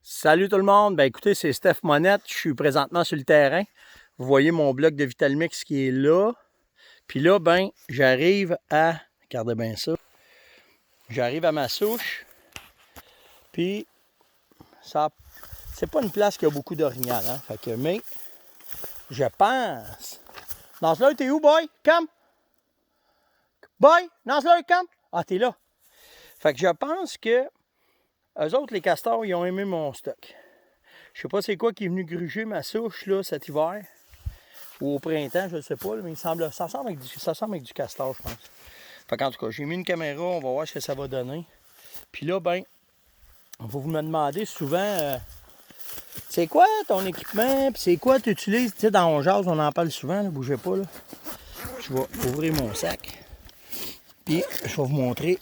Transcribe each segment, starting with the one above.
Salut tout le monde, ben écoutez, c'est Steph Monette, je suis présentement sur le terrain. Vous voyez mon bloc de Vitalmix qui est là. Puis là, ben, j'arrive à, regardez bien ça, j'arrive à ma souche. Puis, ça, c'est pas une place qui a beaucoup d'orignal, hein. Fait que, mais, je pense. Nanceleur, t'es où, boy? Come! Boy! Nanceleur, come! Ah, t'es là. Fait que je pense que, eux autres, les castors, ils ont aimé mon stock. Je sais pas c'est quoi qui est venu gruger ma souche, là, cet hiver. Ou au printemps, je ne sais pas, mais ça ressemble avec du castor, je pense. Fait qu'en tout cas, j'ai mis une caméra, on va voir ce que ça va donner. Puis là, ben, vous me demandez souvent, c'est quoi ton équipement, puis c'est quoi tu utilises, tu sais, dans On Jase, on en parle souvent, là, bougez pas, là. Je vais ouvrir mon sac, puis je vais vous montrer.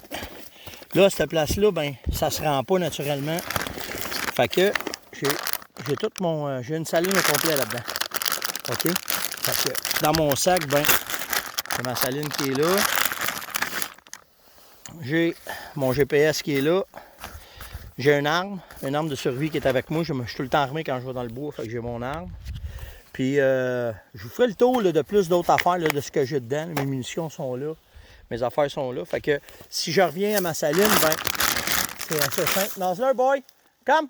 Là, cette place-là, ben, ça se rend pas naturellement. Fait que j'ai tout mon, j'ai une saline au complet là-dedans. OK? Fait que dans mon sac, ben, j'ai ma saline qui est là. J'ai mon GPS qui est là. J'ai une arme de survie qui est avec moi. Je suis tout le temps armé quand je vais dans le bois, fait que j'ai mon arme. Puis je vous ferai le tour là, de plus d'autres affaires là, de ce que j'ai dedans. Mes munitions sont là. Mes affaires sont là. Fait que si je reviens à ma saline, ben, c'est assez simple. Nanceleur, boy! Come!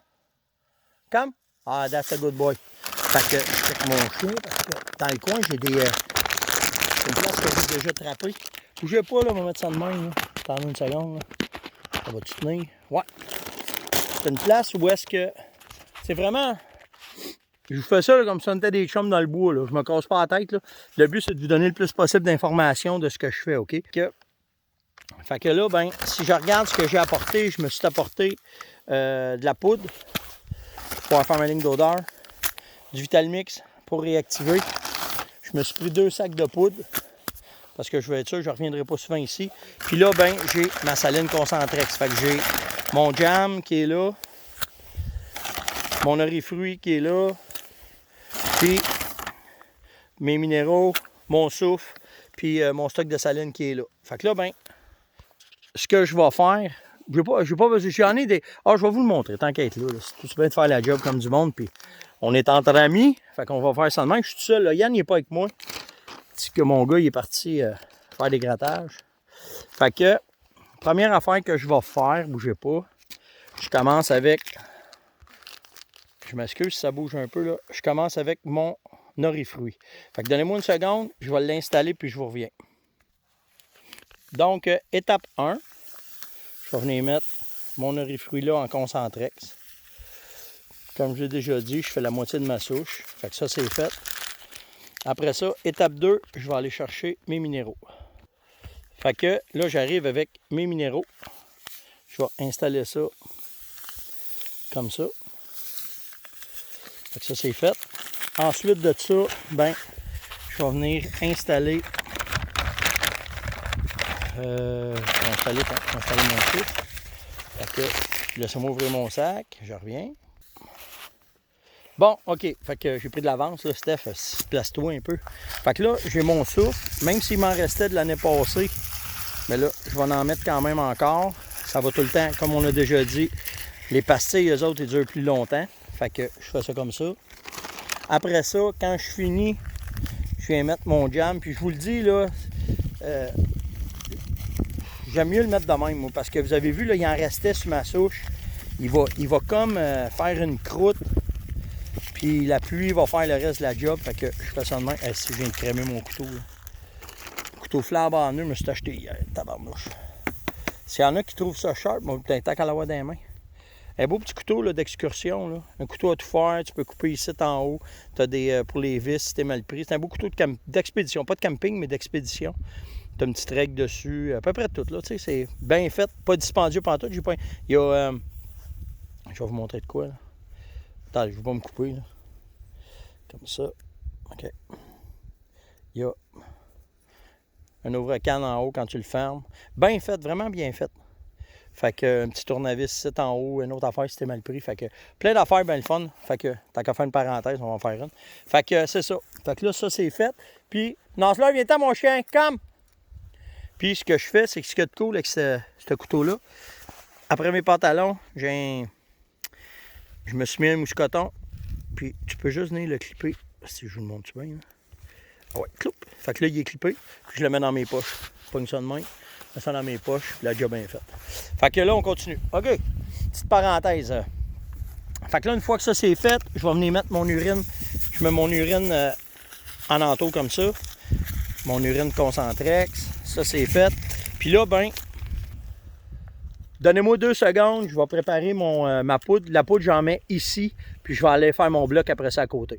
Come! Ah, that's a good boy. Fait que je check mon chien parce que dans le coin, j'ai des. C'est une place que j'ai déjà trappée. Bougez pas, là, on va mettre ça de même. Attendez une seconde. Là. Ça va-tu tenir? Ouais. C'est une place où est-ce que. C'est vraiment. Je vous fais ça là, comme si on était des chums dans le bois. Là. Je me casse pas la tête. Là. Le but, c'est de vous donner le plus possible d'informations de ce que je fais, OK? Fait que là, ben, si je regarde ce que j'ai apporté, je me suis apporté de la poudre pour faire ma ligne d'odeur, du Vitalmix pour réactiver. Je me suis pris 2 sacs de poudre parce que je veux être sûr que je ne reviendrai pas souvent ici. Puis là, ben, j'ai ma saline Concentrex. Fait que j'ai mon jam qui est là, mon orifruit qui est là, puis mes minéraux, mon souffle, puis mon stock de saline qui est là. Fait que là, ben, ce que je vais faire, je vais pas besoin, j'en ai des. Ah, je vais vous le montrer, tant qu'à être là. C'est tout bien de faire la job comme du monde, puis on est entre amis, fait qu'on va faire ça de même. Je suis tout seul, là. Yann n'est pas avec moi. C'est que mon gars, il est parti faire des grattages. Fait que, première affaire que je vais faire, bougez pas, je commence avec, je m'excuse si ça bouge un peu là, je commence avec mon orifruit. Fait que donnez-moi une seconde, je vais l'installer puis je vous reviens. Donc, étape 1, je vais venir mettre mon orifruit là en Concentrex. Comme je l'ai déjà dit, je fais la moitié de ma souche. Fait que ça, c'est fait. Après ça, étape 2, je vais aller chercher mes minéraux. Fait que là, j'arrive avec mes minéraux. Je vais installer ça comme ça. Fait que ça, c'est fait. Ensuite de ça, ben, je vais venir installer mon souffle. Fait que laissez-moi ouvrir mon sac, je reviens. Bon, OK. Fait que j'ai pris de l'avance, là, Steph, place-toi un peu. Fait que là, j'ai mon souffle. Même s'il m'en restait de l'année passée, mais là, je vais en mettre quand même encore. Ça va tout le temps, comme on a déjà dit. Les pastilles, eux autres, ils durent plus longtemps. Fait que je fais ça comme ça. Après ça, quand je finis, je viens mettre mon jam. Puis je vous le dis, là, j'aime mieux le mettre de même, moi, parce que vous avez vu, là, il en restait sur ma souche. Il va comme faire une croûte. Puis la pluie va faire le reste de la job. Fait que je fais ça de même. Si je viens de crémer mon couteau, là. Couteau flambant en neuf, je me suis acheté hier, tabarnouche. S'il y en a qui trouvent ça sharp, moi, tant qu'à l'avoir dans les mains. Un beau petit couteau là, d'excursion. Là. Un couteau à tout faire, tu peux couper ici en haut. Tu as des pour les vis si t'es mal pris. C'est un beau couteau d'expédition. Pas de camping, mais d'expédition. Tu as une petite règle dessus, à peu près tout. Là. C'est bien fait, pas dispendieux pantoute. J'ai pas. Il y a. Je vais vous montrer de quoi. Là. Attends, je vais pas me couper. Là. Comme ça. OK. Il y a un ouvre-canne en haut quand tu le fermes. Bien fait, vraiment bien fait. Fait que un petit tournevis ici en haut, une autre affaire si t'es mal pris. Fait que plein d'affaires bien le fun. Fait que tant qu'à faire une parenthèse, on va en faire une. Fait que c'est ça. Fait que là, ça c'est fait. Puis, Nanceleur, viens-t'en mon chien, comme! Puis ce que je fais, c'est que ce qu'il y a de cool avec ce couteau-là, après mes pantalons, j'ai Je me suis mis un mousqueton. Puis tu peux juste venir le clipper. Si je vous le montre bien. Là. Ah ouais, cloup. Fait que là, il est clippé. Puis je le mets dans mes poches. Je pogne ça de main. Je mets ça dans mes poches. Puis la job est faite. Fait que là, on continue. OK. Petite parenthèse. Fait que là, une fois que ça c'est fait, je vais venir mettre mon urine. Je mets mon urine en entour comme ça. Mon urine Concentrex. Ça c'est fait. Puis là, ben, donnez-moi 2 secondes. Je vais préparer ma poudre. La poudre, j'en mets ici. Puis je vais aller faire mon bloc après ça à côté.